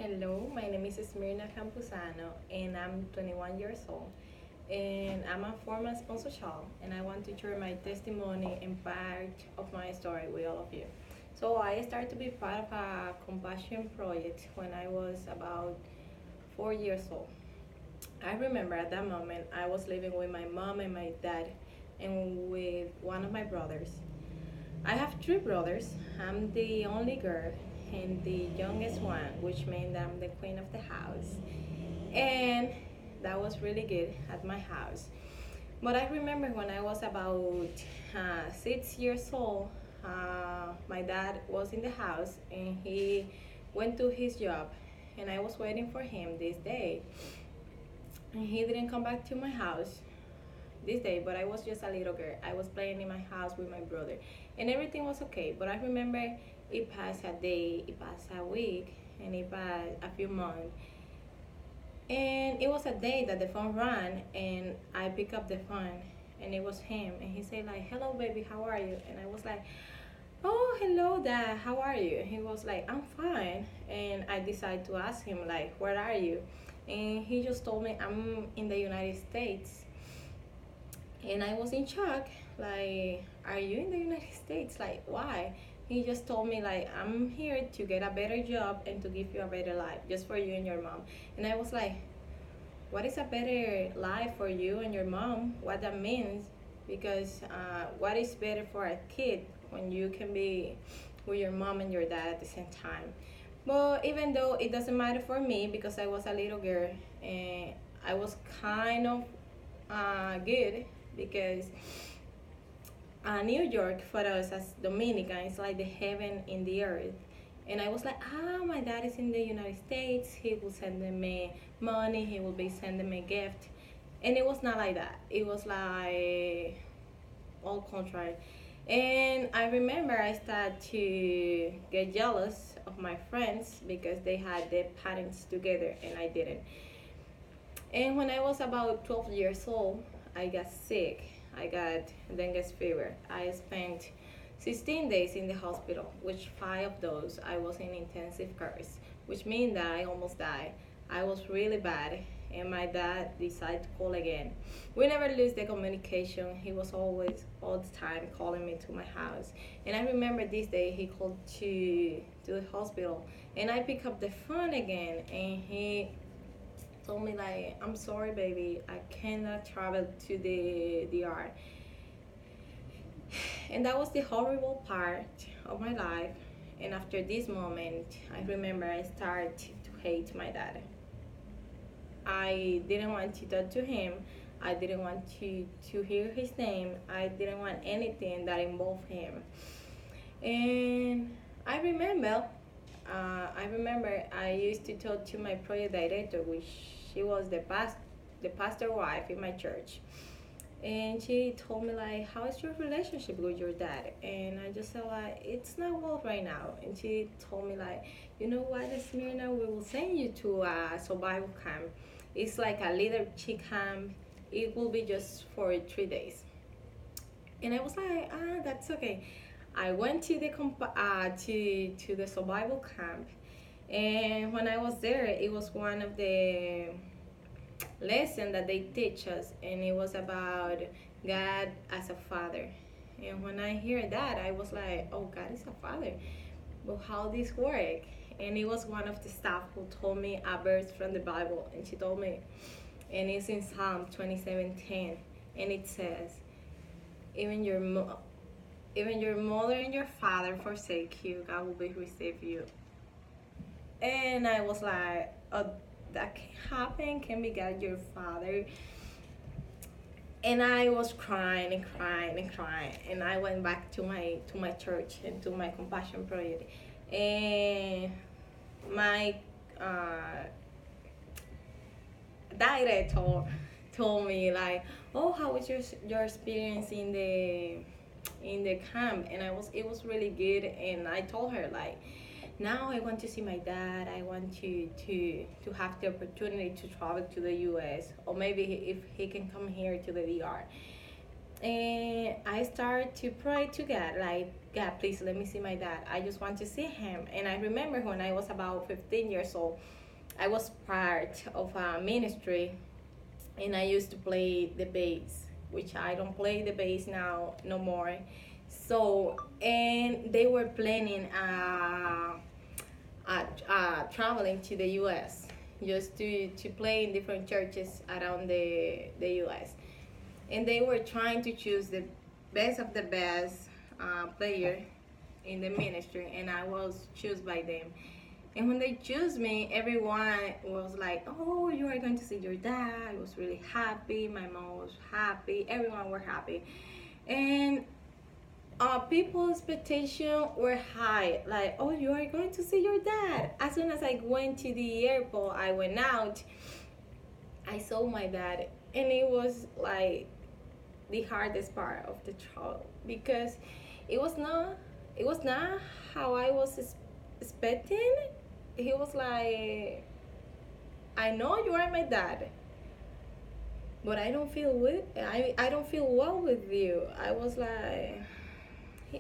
Hello, my name is Esmina and I'm 21 years old. And I'm a former sponsor child, and I want to share my testimony and part of my story with all of you. So I started to be part of a compassion project when I was about 4 years old. I remember at that moment I was living with my mom and my dad and with one of my brothers. I have three brothers. I'm the only girl and the youngest one, which means that I'm the queen of the house. And that was really good at my house. But I remember when I was about 6 years old, my dad was in the house and he went to his job, and I was waiting for him this day. And he didn't come back to my house this day, but I was just a little girl. I was playing in my house with my brother, and everything was okay. But I remember it passed a day, it passed a week, and it passed a few months. And it was a day that the phone rang, and I picked up the phone, and it was him. And he said like, "Hello, baby, how are you?" And I was like, "Oh, hello, dad, how are you?" And he was like, "I'm fine." And I decided to ask him like, "Where are you?" And he just told me, "I'm in the United States." And I was in shock, like, "Are you in the United States? Like, why?" He just told me like, "I'm here to get a better job and to give you a better life, just for you and your mom." And I was like, "What is a better life for you and your mom? What that means? Because what is better for a kid when you can be with your mom and your dad at the same time?" But even though it doesn't matter for me because I was a little girl, and I was kind of good because New York for us as Dominican is like the heaven in the earth. And I was like, my dad is in the United States. He will send me money. He will be sending me gift. And it was not like that. It was like all contrary. And I remember I started to get jealous of my friends because they had their parents together and I didn't. And when I was about 12 years old, I got sick. I got dengue fever. I spent 16 days in the hospital, which 5 of those I was in intensive care, which means that I almost died. I was really bad, and my dad decided to call again. We never lose the communication. He was always, all the time, calling me to my house. And I remember this day he called to the hospital, and I picked up the phone again, and he told me like, "I'm sorry, baby, I cannot travel to the DR." And that was the horrible part of my life. And after this moment, I remember I started to hate my dad. I didn't want to talk to him. I didn't want to hear his name. I didn't want anything that involved him. And I remember, I used to talk to my project director, which she was the pastor wife in my church. And she told me like, "How is your relationship with your dad?" And I just said like, "It's not well right now." And she told me like, "You know what, Esmina, we will send you to a survival camp. It's like a leadership camp. It will be just for 3 days." And I was like, that's okay." I went to the to the survival camp, and when I was there, it was one of the lesson that they teach us, and it was about God as a father. And when I hear that, I was like, "Oh, God is a father, but how this work?" And it was one of the staff who told me a verse from the Bible, and she told me, and it's in Psalm 27:10, and it says, even your even your mother and your father forsake you, God will be receive you." And I was like, "Oh, that can happen? Can be God your father?" And I was crying and crying and crying. And I went back to my church and to my compassion project. And my director told me like, "Oh, how was your experience in the camp?" And it was really good. And I told her like, "Now I want to see my dad. I want to have the opportunity to travel to the U.S. or maybe if he can come here to the DR." And I started to pray to God, like, God, please let me see my dad. I just want to see him. And I remember when I was about 15 years old, I was part of a ministry, and I used to play the bass, which I don't play the bass now no more. So, and they were planning traveling to the U.S. just to play in different churches around the U.S. And they were trying to choose the best of the best player in the ministry, and I was chosen by them. And when they choose me, everyone was like, "Oh, you are going to see your dad." I was really happy. My mom was happy. Everyone were happy, and people's expectations were high. Like, "Oh, you are going to see your dad." As soon as I went to the airport, I went out. I saw my dad, and it was like the hardest part of the travel because it was not it was not how I was expecting. He was like, I know you are my dad, but I don't feel well with you. I was like,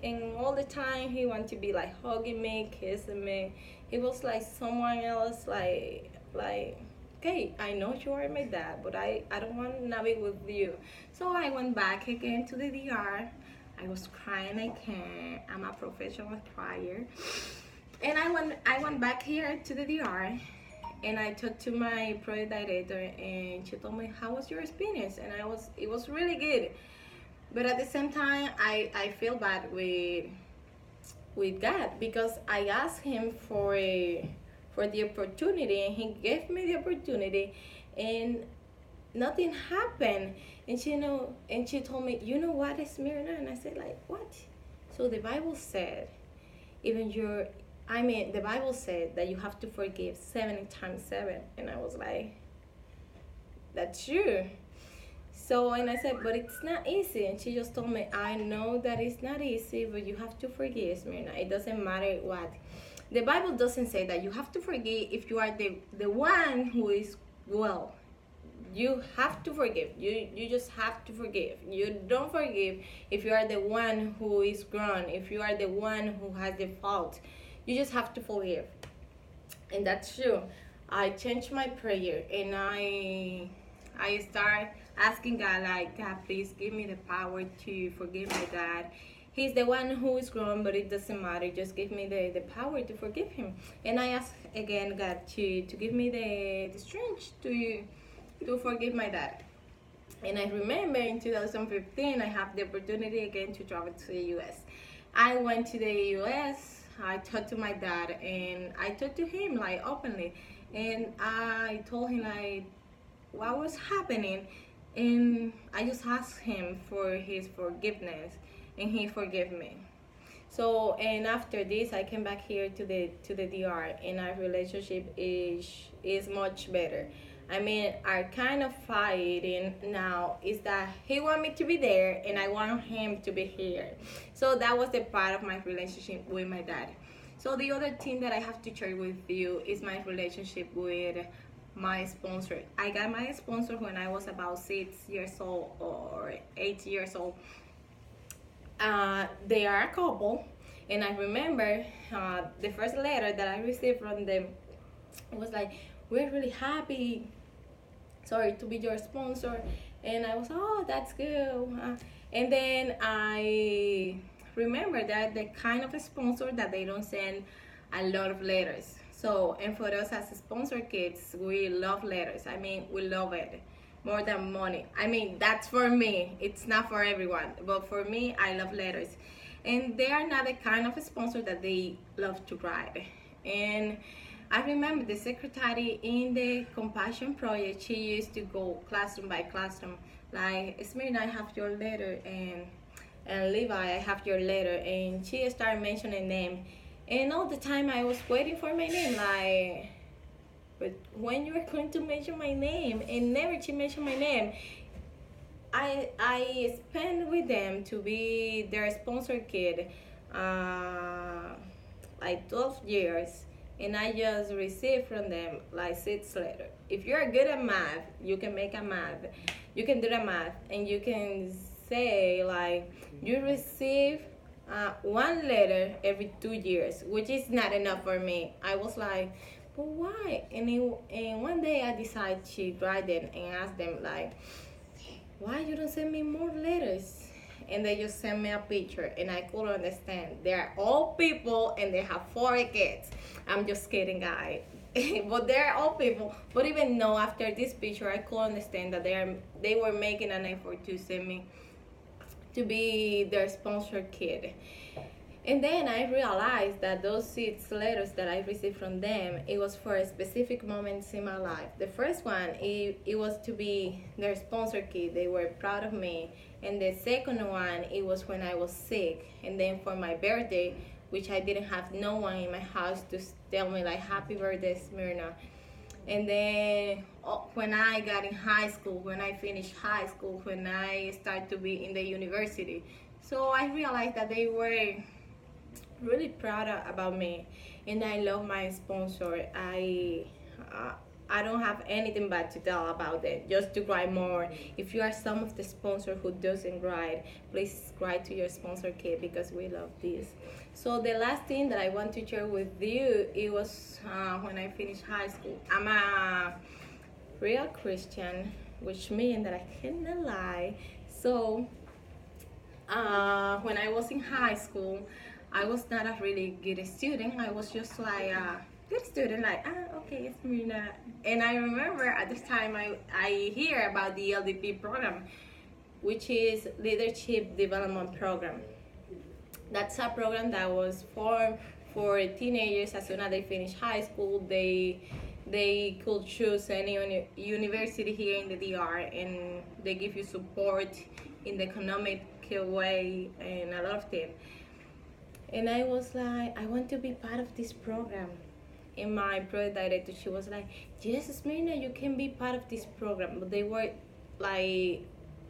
and all the time he wanted to be like hugging me, kissing me. He was like someone else, like okay, I know you are my dad, but I don't want to be with you. So I went back again to the DR. I was crying. I can't. I'm a professional crier. And I went back here to the DR, and I talked to my project director, and she told me, how was your experience? And it was really good. But at the same time, I feel bad with God because I asked him for the opportunity, and he gave me the opportunity, and nothing happened. And she told me, you know what, Esmina? And I said, like, what? So the Bible said, even your the Bible said that you have to forgive 70 times 7. And I was like, that's true. So, and I said, but it's not easy. And she just told me, I know that it's not easy, but you have to forgive, Smyrna. It doesn't matter what. The Bible doesn't say that you have to forgive if you are the one who is well. You have to forgive. You just have to forgive. You don't forgive if you are the one who is grown, if you are the one who has the fault. You just have to forgive. And that's true. I changed my prayer, and I start asking God, like, God, please give me the power to forgive my dad. He's the one who is grown, but it doesn't matter. Just give me the power to forgive him. And I ask again God to give me the strength to forgive my dad. And I remember in 2015, I have the opportunity again to travel to the US. I went to the US. I talked to my dad, and I talked to him like openly. And I told him like what was happening, and I just asked him for his forgiveness, and he forgave me. So, and after this, I came back here to the DR, and our relationship is much better. I mean, our kind of fighting now is that he want me to be there, and I want him to be here. So that was the part of my relationship with my dad. So the other thing that I have to share with you is my relationship with my sponsor. I got my sponsor when I was about 6 years old or 8 years old. They are a couple, and I remember the first letter that I received from them was like, we're really happy, sorry, to be your sponsor. And I was, oh, that's good. And then I remember that the kind of a sponsor that they don't send a lot of letters. So, and for us as sponsor kids, we love letters. I mean, we love it more than money. I mean, that's for me. It's not for everyone, but for me, I love letters. And they are not the kind of a sponsor that they love to write. And I remember the secretary in the Compassion Project, she used to go classroom by classroom, like, Esmina, I have your letter, and Levi, I have your letter. And she started mentioning them. And all the time I was waiting for my name, like, but when you are going to mention my name? And never she mentioned my name. I spent with them to be their sponsor kid like 12 years, and I just received from them like 6 letters. If you're good at math, you can make a math. You can do the math, and you can say like you receive one letter every 2 years, which is not enough for me. I was like, but why? And one day I decided to write them and ask them like, why you don't send me more letters? And they just sent me a picture, and I couldn't understand. They are all people, and they have 4 kids. I'm just kidding, guys. But they're all people. But even though after this picture, I could understand that they were making an effort to send me to be their sponsored kid. And then I realized that those 6 letters that I received from them, it was for specific moments in my life. The first one, it was to be their sponsor kid. They were proud of me. And the second one, it was when I was sick. And then for my birthday, which I didn't have no one in my house to tell me like, happy birthday, Smyrna. And then when I got in high school, when I finished high school, when I started to be in the university. So I realized that they were really proud about me, and I love my sponsor. I don't have anything bad to tell about it, just to write more. If you are some of the sponsor who doesn't write, please write to your sponsor kid, because we love this. So the last thing that I want to share with you, it was when I finished high school. I'm a real Christian, which means that I cannot lie. So when I was in high school, I was not a really good student. I was just like a good student, like, okay, it's Esmina. And I remember at this time I hear about the LDP program, which is Leadership Development Program. That's a program that was formed for teenagers. As soon as they finish high school, they could choose any university here in the DR, and they give you support in the economic way and a lot of things. And I was like, I want to be part of this program. And my project director, she was like, yes, Esmina, you can be part of this program. But they were like,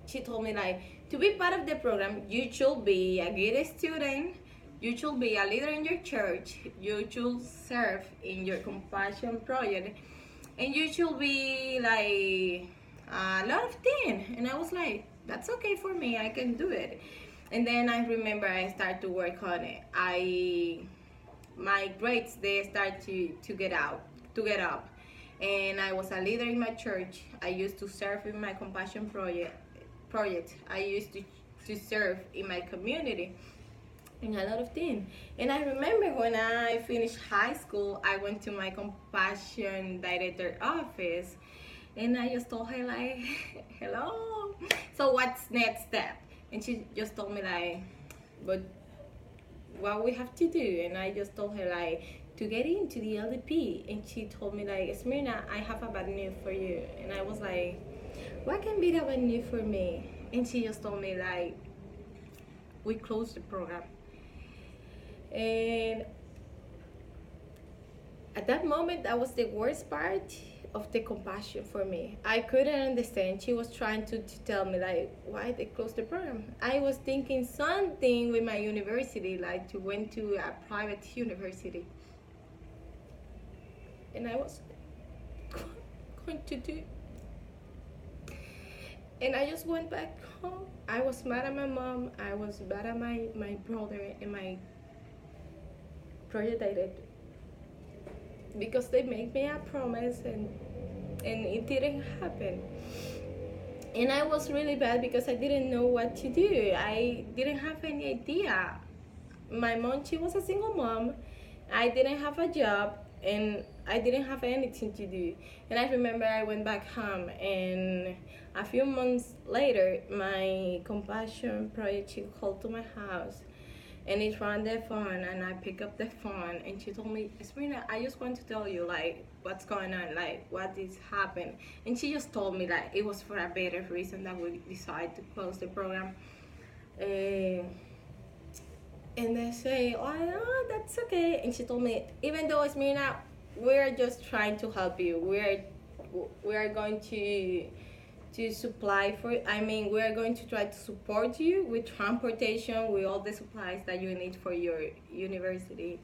she told me like, to be part of the program, you should be a good student, you should be a leader in your church, you should serve in your compassion project, and you should be like a lot of things. And I was like, that's okay for me, I can do it. And then I remember I started to work on it. My grades, they start to get up, and I was a leader in my church. I used to serve in my compassion project. I used to serve in my community, and a lot of things. And I remember when I finished high school, I went to my compassion director office, and I just told her like, hello, so what's next step? And she just told me like, but what we have to do? And I just told her like, to get into the LDP. And she told me like, Esmina, I have a bad news for you. And I was like, what can be the bad news for me? And she just told me like, we closed the program. And at that moment, that was the worst part of the compassion for me. I couldn't understand. She was trying to tell me like, why they closed the program. I was thinking something with my university, like to went to a private university, and I was going to do. And I just went back home. I was mad at my mom, I was mad at my brother and my project director, because they made me a promise and it didn't happen. And I was really bad because I didn't know what to do. I didn't have any idea. My mom, she was a single mom. I didn't have a job, and I didn't have anything to do. And I remember I went back home, and a few months later, my compassion project, she called to my house, and it rang the phone, and I picked up the phone, and she told me, Esmina, I just want to tell you like what's going on, like what is happening. And she just told me like it was for a better reason that we decided to close the program. And they say, oh no, that's okay. And she told me, even though Esmina, we're just trying to help you. We are going to supply for, I mean, we are going to try to support you with transportation, with all the supplies that you need for your university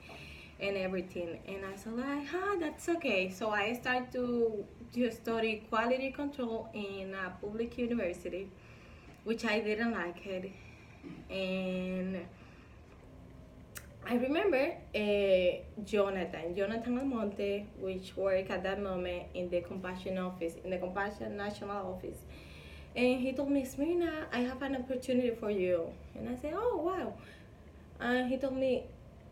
and everything. And I said like, that's okay. So I started to study quality control in a public university. which I didn't like it. And I remember Jonathan Almonte, which worked at that moment in the Compassion office, in the Compassion National Office. And he told me, Smyrna, I have an opportunity for you. And I said, oh, wow. And he told me,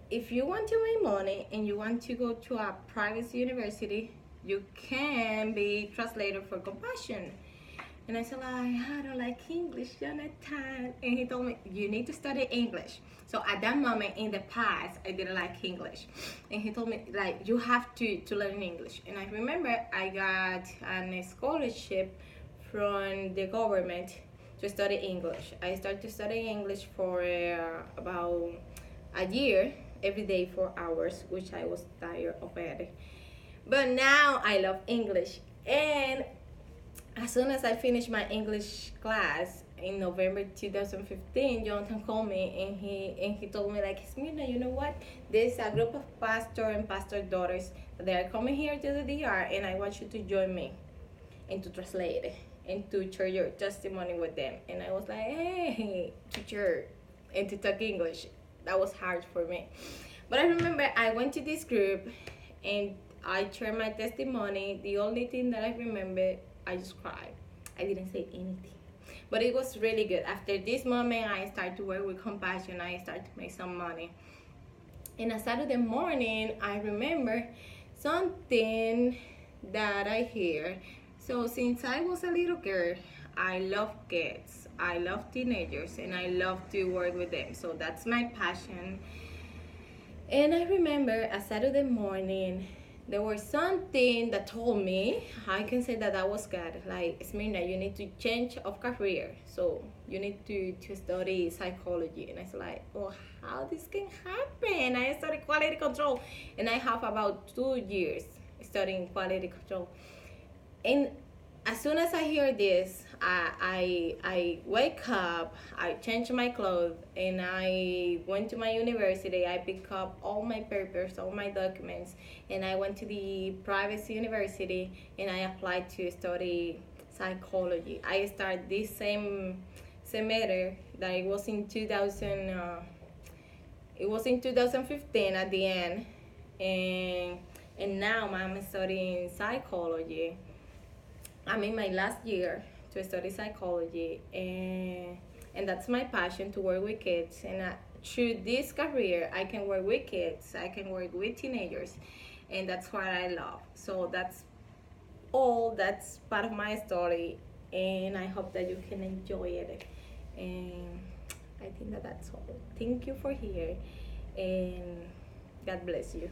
if you want to make money and you want to go to a private university, you can be translator for Compassion. And I said, like, I don't like English, Jonathan. And he told me, you need to study English. So at that moment, in the past, I didn't like English. And he told me, like, you have to learn English. And I remember I got a scholarship from the government to study English. I started to study English for about a year, every day 4 hours, which I was tired of it. But now I love English. And as soon as I finished my English class in November 2015, Jonathan called me and he told me like, Esmina, you know what? There's a group of pastor and pastor daughters. They are coming here to the DR, and I want you to join me and to translate it and to share your testimony with them. And I was like, hey, teacher, and to talk English. That was hard for me. But I remember I went to this group and I shared my testimony. The only thing that I remember, I just cried. I didn't say anything. But it was really good. After this moment, I started to work with Compassion. I started to make some money. And a Saturday morning, I remember something that I hear. So since I was a little girl, I love kids. I love teenagers, and I love to work with them. So that's my passion. And I remember a Saturday morning, there was something that told me, I can say that was God, like, Smyrna, you need to change of career. So you need to study psychology. And I was like, oh, how this can happen? I studied quality control. And I have about 2 years studying quality control. And as soon as I hear this, I wake up, I change my clothes, and I went to my university. I pick up all my papers, all my documents, and I went to the private university and I applied to study psychology. I started this same semester that it was in 2015 at the end, and now I'm studying psychology. I'm in my last year to study psychology, and that's my passion, to work with kids. And through this career, I can work with kids, I can work with teenagers, and that's what I love. So that's all. That's part of my story, and I hope that you can enjoy it. And I think that that's all. Thank you for here, and God bless you.